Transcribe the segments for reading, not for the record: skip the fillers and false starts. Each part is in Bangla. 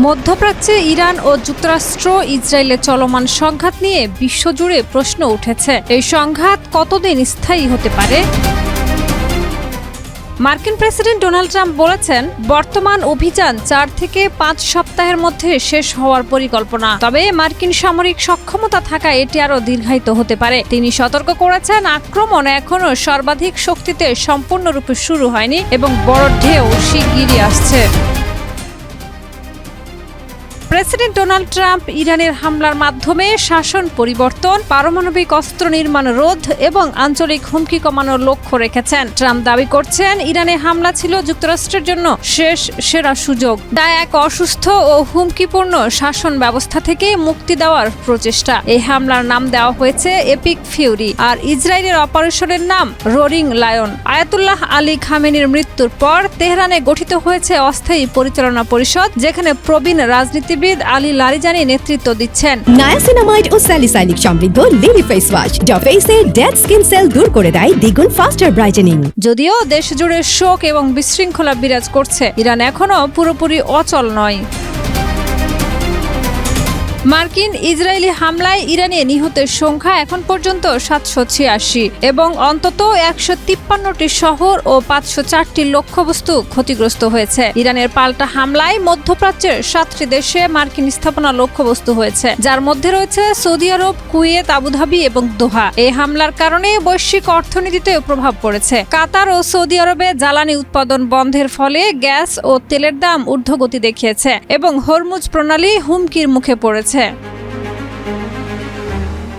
মধ্যপ্রাচ্যে ইরান ও যুক্তরাষ্ট্র ইসরায়েলের চলমান সংঘাত নিয়ে বিশ্বজুড়ে প্রশ্ন উঠেছে। এই সংঘাত কতদিন স্থায়ী হতে পারে? মার্কিন প্রেসিডেন্ট ডোনাল্ড ট্রাম্প বলেছেন, বর্তমান অভিযান 4 থেকে 5 সপ্তাহের মধ্যে শেষ হওয়ার পরিকল্পনা। তবে মার্কিন সামরিক সক্ষমতা থাকায় এটি আরও দীর্ঘায়িত হতে পারে। তিনি সতর্ক করেছেন, আক্রমণ এখনও সর্বাধিক শক্তিতে সম্পূর্ণরূপে শুরু হয়নি এবং বড় ঢেউ শিগগিরই আসছে। প্রেসিডেন্ট ডোনাল্ড ট্রাম্প ইরানের হামলার মাধ্যমে শাসন পরিবর্তন, পারমাণবিক অস্ত্র নির্মাণ রোধ এবং আঞ্চলিক হুমকি কমানোর লক্ষ্য রেখেছেন। ট্রাম্প দাবি করছেন, ইরানে হামলা ছিল যুক্তরাষ্ট্রের জন্য সেরা সুযোগ। তা এক অসুস্থ ও হুমকিপূর্ণ শাসন ব্যবস্থা থেকে মুক্তি দেওয়ার প্রচেষ্টা। এই হামলার নাম দেওয়া হয়েছে এপিক ফিউরি, আর ইসরায়েলের অপারেশনের নাম রোরিং লায়ন। আয়াতুল্লাহ আলী খামেনির মৃত্যুর পর তেহরানে গঠিত হয়েছে অস্থায়ী পরিচালনা পরিষদ, যেখানে প্রবীণ রাজনীতিবিদ আলী লারিজানি নেতৃত্ব দিচ্ছেন। নায়াসিনামাইড ও স্যালিসাইলিক সমৃদ্ধ লিলি ফেস ওয়াশ যা ফেসে ডেড স্কিন সেল দূর করে দেয় দ্বিগুণ ফাস্টার ব্রাইটেনিং। যদিও দেশ জুড়ে শোক এবং বিশৃঙ্খলা বিরাজ করছে, ইরান এখনও পুরোপুরি অচল নয়। মার্কিন ইসরায়েলি হামলায় ইরানে নিহতের সংখ্যা এখন পর্যন্ত 786 এবং অন্তত 153টি শহর ও 504টি লক্ষ্যবস্তু ক্ষতিগ্রস্ত হয়েছে। ইরানের পাল্টা হামলায় মধ্যপ্রাচ্যের 7টি দেশে মার্কিন স্থাপনা লক্ষ্যবস্তু হয়েছে, যার মধ্যে রয়েছে সৌদি আরব, কুয়েত, আবুধাবি এবং দোহা। এই হামলার কারণে বৈশ্বিক অর্থনীতিতেও প্রভাব পড়েছে। কাতার ও সৌদি আরবে জ্বালানি উৎপাদন বন্ধের ফলে গ্যাস ও তেলের দাম ঊর্ধ্বগতি দেখিয়েছে এবং হরমুজ প্রণালী হুমকির মুখে পড়েছে।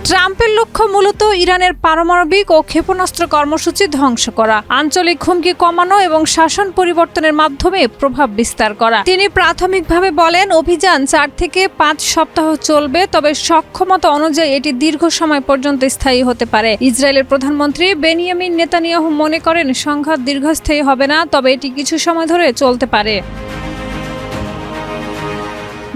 ট্রাম্পের লক্ষ্য মূলত ইরানের পারমাণবিক ও ক্ষেপণাস্ত্র কর্মসূচি ধ্বংস করা, আঞ্চলিক হুমকি কমানো এবং শাসন পরিবর্তনের মাধ্যমে প্রভাব বিস্তার করা। তিনি প্রাথমিকভাবে বলেন, অভিযান 4 থেকে 5 সপ্তাহ চলবে, তবে সক্ষমতা অনুযায়ী এটি দীর্ঘ সময় পর্যন্ত স্থায়ী হতে পারে। ইসরায়েলের প্রধানমন্ত্রী বেনিয়ামিন নেতানিয়াহু মনে করেন, সংঘাত দীর্ঘস্থায়ী হবে না, তবে এটি কিছু সময় ধরে চলতে পারে।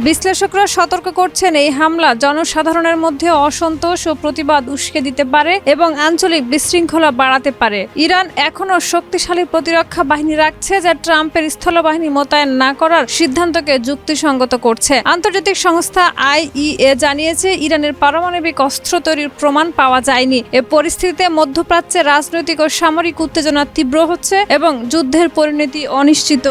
বিশ্লেষকরা সতর্ক করছেন, এই হামলা জনসাধারণের মধ্যে অসন্তোষ ও প্রতিবাদ উস্কে দিতে পারে এবং আঞ্চলিক বিশৃঙ্খলা বাড়াতে পারে। ইরান এখনও শক্তিশালী প্রতিরক্ষা বাহিনী রাখছে, যা ট্রাম্পের স্থলবাহিনী মোতায়েন না করার সিদ্ধান্তকে যুক্তিসঙ্গত করছে। আন্তর্জাতিক সংস্থা IAEA জানিয়েছে, ইরানের পারমাণবিক অস্ত্র তৈরির প্রমাণ পাওয়া যায়নি। এ পরিস্থিতিতে মধ্যপ্রাচ্যে রাজনৈতিক ও সামরিক উত্তেজনা তীব্র হচ্ছে এবং যুদ্ধের পরিণতি অনিশ্চিত।